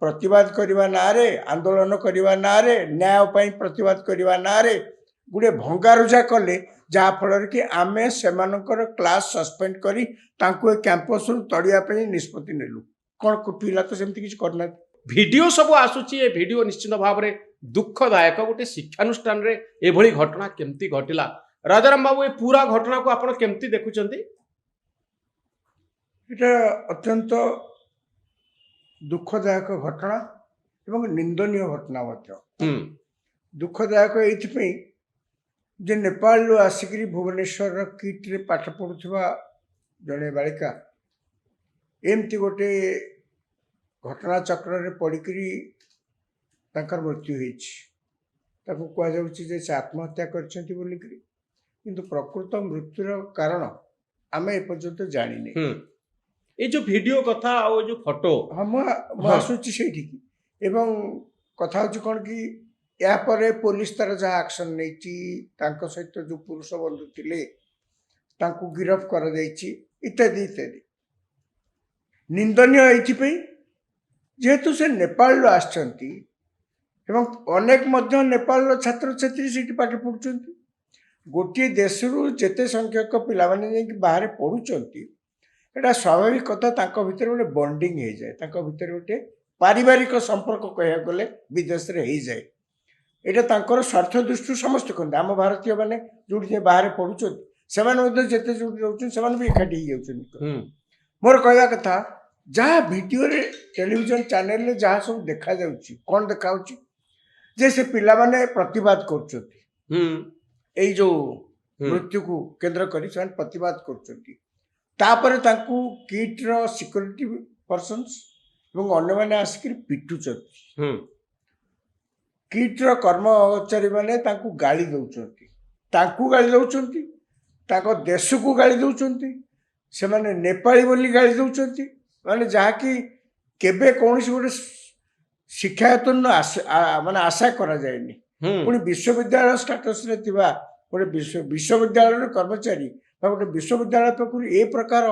प्रतिवाद करने ना आंदोलन करने ना न्याय प्रतिवाद करने ना गोटे भंगारुजा कले जहाँफल कि आम से क्लास सस्पेंड कर कैंपस रु तड़िया निष्पत्ति नेलु कौन पिला तो सेमती किसी करना भिडियो सब आसूची ए भिडियो निश्चित भाव में दुखदायक गोटे शिक्षानुष्ठान रे एभली घटना केमती घटिला राजाराम बाबू ए पूरा घटना को आपण केमती देखुचंती এটা अत्यंत दुखदायक घटना एवं निंदनीय घटना दुखदायक ये जे नेपाल रू आसिक भुवनेश्वर किट रे पाठ पढ़ुवा जड़े बालिका एमती गोटे घटना चक्र रे पड़िकी मृत्यु हो कहुचे आत्महत्या कर प्रकृत मृत्युर कारण आम एपर्यंत जानी ये जो वीडियो कथा और जो फोटो हाँ मुझुची से कथा हूँ कौन कि यापर पुलिस तार जहाँ एक्शन नहीं सहित जो पुरुष बंधु थे गिरफ कर इत्यादि इत्यादि निंदनीय ये जेहेतु से नेपाल आसचंती अनेक नेपाल छात्र छात्री से पाठ पढ़ुं गोटे देश रु जेते संख्यक पिला बाहर पढ़ुंट एटा स्वाभाविक कथा भितर गोटे बॉन्डिंग हो जाए भितर गोटे पारिवारिक संपर्क कह गले विदेश रे हो जाए यहाँ स्वार्थ दृष्टि समस्त कहते आम भारतीय मैंने जो बाहर पढ़ुं से जो भी एकाठी हो मोर कहवा कथा जहाँ वीडियो रे टेलीविजन चैनल रे जहाँ सब देखा जाउची कौन देखा जे से पिला माने प्रतिवाद कर जो मृत्यु को केंद्र करी प्रतिवाद कर किट रो सिक्योरिटी पर्सन्स एवं अन्य माने आसिक पिटुचंती किट रो कर्मचारी माने गाली दौरान देश को गाली दौरान से माने नेपाली बोली गाली दौरान माने जहाँकि केबे कौन गोटे शिक्षायतन माने आशा करा जाएनी पुणी विश्वविद्यालय स्टाटस रे थिबा गोटे विश्वविद्यालय कर्मचारी गोटे विश्वविद्यालय पाखु ए प्रकार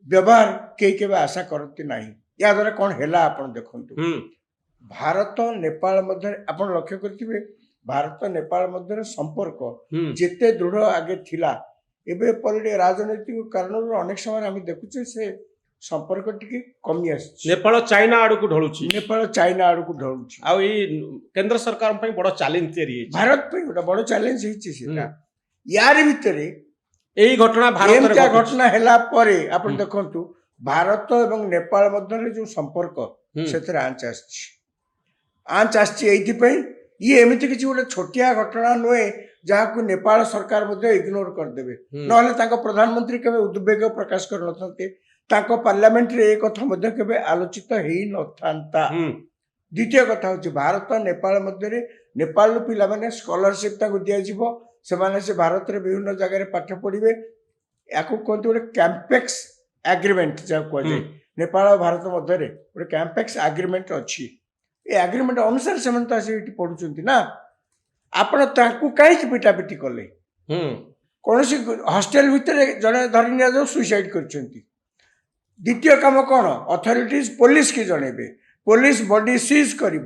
व्यवहार कई आशा करती ना या द्वारा कौन है आप देखु भारत नेपाल मध्य आप लक्ष्य करेंगे भारत नेपाल मध्य संपर्क जिते दृढ़ आगे थिला एबे राजनैतिक कारण अनेक समय आम देखुचे से संपर्क टिके कमी नेपाल चाइना आड़ को ढलुची नेपाल चाइना आड़ को ढलुची आ केंद्र सरकार पे बड़ चैलेंज भारत पे गोटे बड़ चैलेंज यार भितर यही घटना भारत घटना हैला परे आपण देखंतु भारत एवं नेपाल मध्य जो संपर्क से आंच आसी ये एमती किसी गोटे छोटिया घटना नुहे जहाँ को नेपाल सरकार इग्नोर करदे ना प्रधानमंत्री केवे उद्वेग प्रकाश कर पार्लियामेंट रे एक कथा केवे आलोचित हो न द्वितीय कथा हूँ भारत नेपाल मध्य नेपाल पिला माने स्कॉलरशिप दिज्व से भारत रे विभिन्न जगह पाठ पढ़े या कहते गोटे कैंपेक्स एग्रीमेंट जहाँ कहुए नेपाल और भारत मध्य गोटे कैंपेक्स एग्रीमेंट अच्छी ये एग्रीमेंट अनुसार से पढ़ुं ना आपण कहीं पिटापिटी कले कौन हॉस्टेल भितर जड़े धरी नि सुइसाइड कर द्वितीय काम कौन अथॉरिटीज पुलिस की जनइबे पुलिस बॉडी सीज कर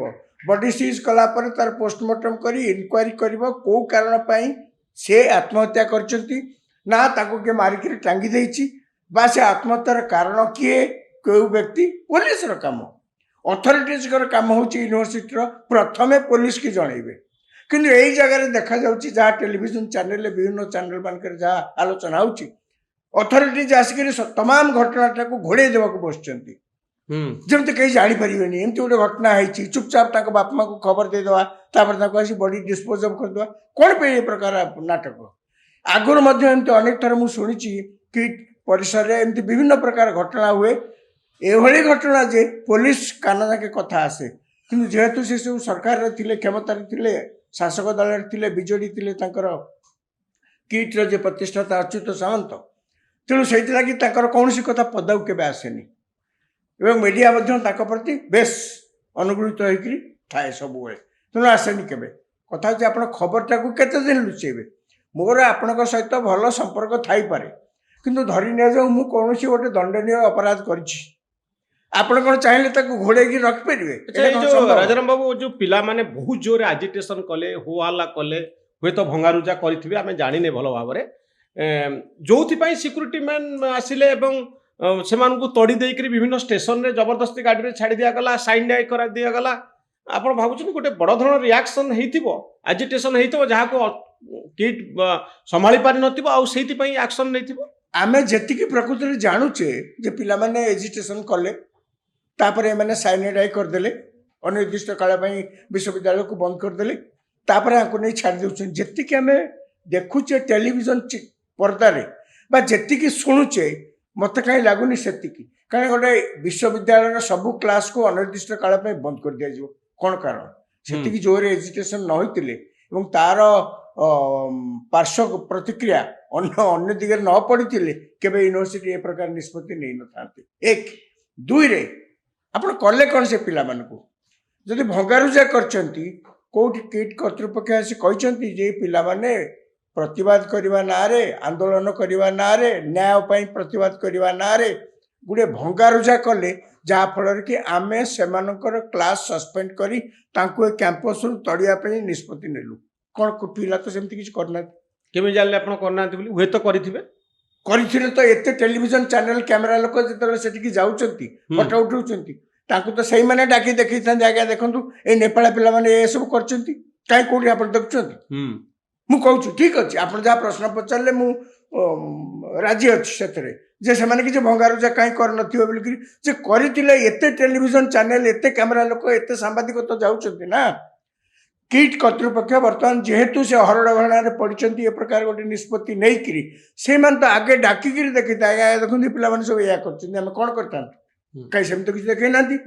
बॉडी सीज कलापर तार पोस्टमार्टम कर इनक्वारी कर कौ कारण पाई से आत्महत्या करचंती ना ताको के मारिक टांगी देछि बा से आत्महत्यार कारण किए क्यों व्यक्ति पुलिस रो काम अथॉरिटीज काम हूँ यूनिवर्सिटी प्रथमे पुलिस की जनइबे किंतु यही जगह देखा जाउछि जहाँ टेलीविजन चैनल विभिन्न चैनल मानकर जहाँ आलोचना होछि अथॉरिटीज आसिक तमाम घटनाटा को घोड़े देवा बसचंती जमती कहीं जापर एमती गोटे घटना है चुपचाप बापा माँ को खबर देदेवा आसी बॉडी डिस्पोज करदे कौन पे ये प्रकार नाटक आगुरी एमती अनेक थर मुझे कि परिसर में एमती विभिन्न प्रकार घटना हुए एभली घटना जे पुलिस कान जाके कथा आसे कि जेहेतु से सब सरकार थे क्षमतार थे शासक दल थे विजेडी थे किट्र जे प्रतिष्ठाता अच्युत सामंत तेणु से कौन कथा पदा के आसेनी एवं मीडिया प्रति बेस अनुगुणित होकर थाए सब तेणु आसेनी के कथा हूँ आप खबरटा को केते दिन लुचेबे मोर आपण सहित भल संपर्क थाई पारे किंतु धरी नि जाऊ मु कौन गोटे दंडनीय अपराध करिछि ଆପଣ କ'ଣ ଚାହିଁଲେ ତାକୁ ଘୋଡ଼େଇକି ରଖିପାରିବେ? ଆଚ୍ଛା, ଏଇ ଯୋଉ ରାଜାରାମ ବାବୁ ଯୋଉ ପିଲାମାନେ ବହୁତ ଜୋରରେ ଆଜିଟେସନ କଲେ, ହୋ ହଲ୍ଲା କଲେ, ହୁଏତ ଭଙ୍ଗାରୁଜା କରିଥିବେ, ଆମେ ଜାଣିନେ ଭଲ ଭାବରେ, ଯୋଉଥିପାଇଁ ସିକ୍ୟୁରିଟି ମ୍ୟାନ୍ ଆସିଲେ ଏବଂ ସେମାନଙ୍କୁ ତଡ଼ି ଦେଇକରି ବିଭିନ୍ନ ଷ୍ଟେସନରେ ଜବରଦସ୍ତି ଗାଡ଼ିରେ ଛାଡ଼ି ଦିଆଗଲା, ସାଇନ୍ ଡାଇ କରା ଦିଆଗଲା। ଆପଣ ଭାବୁଛନ୍ତି ଗୋଟେ ବଡ଼ ଧରଣର ରିଆକ୍ସନ ହେଇଥିବ, ଆଜିଟେସନ ହେଇଥିବ, ଯାହାକୁ କିଟ୍ ସମ୍ଭାଳି ପାରିନଥିବ, ଆଉ ସେଇଥିପାଇଁ ଆକ୍ସନ ନେଇଥିବ? ଆମେ ଯେତିକି ପ୍ରକୃତରେ ଜାଣୁଛେ ଯେ ପିଲାମାନେ ଏଜିଟେସନ କଲେ, ତାପରେ ଏମାନେ ସାଇନେଡାଇ କରିଦେଲେ, ଅନିର୍ଦ୍ଦିଷ୍ଟ କାଳ ପାଇଁ ବିଶ୍ୱବିଦ୍ୟାଳୟକୁ ବନ୍ଦ କରିଦେଲେ, ତାପରେ ଆଙ୍କୁ ନେଇ ଛାଡ଼ି ଦେଉଛନ୍ତି। ଯେତିକି ଆମେ ଦେଖୁଛେ ଟେଲିଭିଜନ ପର୍ଦ୍ଦାରେ ବା ଯେତିକି ଶୁଣୁଛେ, ମୋତେ କାହିଁ ଲାଗୁନି ସେତିକି। କାରଣ ଗୋଟେ ବିଶ୍ୱବିଦ୍ୟାଳୟର ସବୁ କ୍ଲାସକୁ ଅନିର୍ଦ୍ଦିଷ୍ଟ କାଳ ପାଇଁ ବନ୍ଦ କରିଦିଆଯିବ, କ'ଣ କାରଣ? ସେତିକି ଜୋରରେ ଏଜିଟେସନ ନ ହୋଇଥିଲେ ଏବଂ ତାର ପାର୍ଶ୍ୱ ପ୍ରତିକ୍ରିୟା ଅନ୍ୟ ଦିଗରେ ନ ପଡ଼ିଥିଲେ କେବେ ୟୁନିଭର୍ସିଟି ଏ ପ୍ରକାର ନିଷ୍ପତ୍ତି ନେଇନଥାନ୍ତେ। ଏକ। ଦୁଇରେ, ଆପଣ କଲେ କ'ଣ ସେ ପିଲାମାନଙ୍କୁ? ଯଦି ଭଙ୍ଗାରୁଜା କରିଛନ୍ତି, କେଉଁଠି କିଟ୍ କର୍ତ୍ତୃପକ୍ଷ ଆସି କହିଛନ୍ତି ଯେ ପିଲାମାନେ ପ୍ରତିବାଦ କରିବା ନାଁରେ, ଆନ୍ଦୋଳନ କରିବା ନାଁରେ, ନ୍ୟାୟ ପାଇଁ ପ୍ରତିବାଦ କରିବା ନାଁରେ ଗୋଟେ ଭଙ୍ଗାରୁଜା କଲେ, ଯାହାଫଳରେ କି ଆମେ ସେମାନଙ୍କର କ୍ଲାସ୍ ସସ୍ପେଣ୍ଡ କରି ତାଙ୍କୁ ଏ କ୍ୟାମ୍ପସରୁ ତଡ଼ିବା ପାଇଁ ନିଷ୍ପତ୍ତି ନେଲୁ? କ'ଣ ପିଲା ତ ସେମିତି କିଛି କରିନାହାନ୍ତି। କେମିତି ଜାଣିଲେ ଆପଣ କରିନାହାନ୍ତି ବୋଲି? ହୁଏତ କରିଥିବେ। କରିଥିଲେ ତ ଏତେ ଟେଲିଭିଜନ ଚ୍ୟାନେଲ କ୍ୟାମେରା ଲୋକ ଯେତେବେଳେ ସେଠିକି ଯାଉଛନ୍ତି, ଫଟୋ ଉଠାଉଛନ୍ତି, ତାଙ୍କୁ ତ ସେଇମାନେ ଡାକି ଦେଖେଇଥାନ୍ତି, ଆଜ୍ଞା ଦେଖନ୍ତୁ ଏଇ ନେପାଳ ପିଲାମାନେ ଏସବୁ କରିଛନ୍ତି, କାହିଁ କୋଉଠି ଆପଣ ଦେଖୁଛନ୍ତି? ମୁଁ କହୁଛି ଠିକ ଅଛି, ଆପଣ ଯାହା ପ୍ରଶ୍ନ ପଚାରିଲେ ମୁଁ ରାଜି ଅଛି ସେଥିରେ, ଯେ ସେମାନେ କିଛି ଭଙ୍ଗାରୁଜା କାହିଁ କରିନଥିବେ ବୋଲିକି। ଯେ କରିଥିଲେ, ଏତେ ଟେଲିଭିଜନ ଚ୍ୟାନେଲ, ଏତେ କ୍ୟାମେରା ଲୋକ, ଏତେ ସାମ୍ବାଦିକ ତ ଯାଉଛନ୍ତି ନା। କିଟ୍ କର୍ତ୍ତୃପକ୍ଷ ବର୍ତ୍ତମାନ ଯେହେତୁ ସେ ହରଡ଼ଘଣାରେ ପଡ଼ିଛନ୍ତି ଏ ପ୍ରକାର ଗୋଟେ ନିଷ୍ପତ୍ତି ନେଇକିରି, ସେମାନେ ତ ଆଗେ ଡାକିକିରି ଦେଖିଥାଏ, ଆଜ୍ଞା ଦେଖନ୍ତୁ ପିଲାମାନେ ସବୁ ଏଇଆ କରୁଛନ୍ତି, ଆମେ କ'ଣ କରିଥାନ୍ତୁ? କାହିଁ ସେମିତି କିଛି ଦେଖେଇ ନାହାନ୍ତି।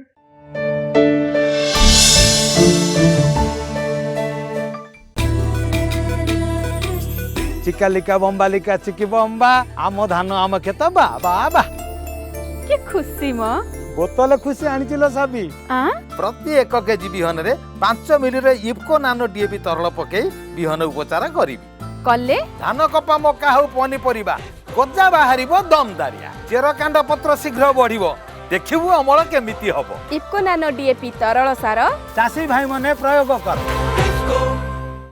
चिकालिका बम्बालिका चिकी बम्बा आम धान आम खेत बा बा बा के खुशी म बोतल खुशी आनिचिलो साबी प्रति 1 केजी बिहन रे 5 मिली रे इफको नानो डीएपी तरल पके बिहन उपचार करिवि कले धान कपा मका हो पनी परिबा गजा बाहरिबो दमदारिया चेर कांड पत्र शीघ्र बढ़िबो देखिबु अमल केमिति हबो इफको नानो डीएपी तरल सार चासी भाई मने प्रयोग कर।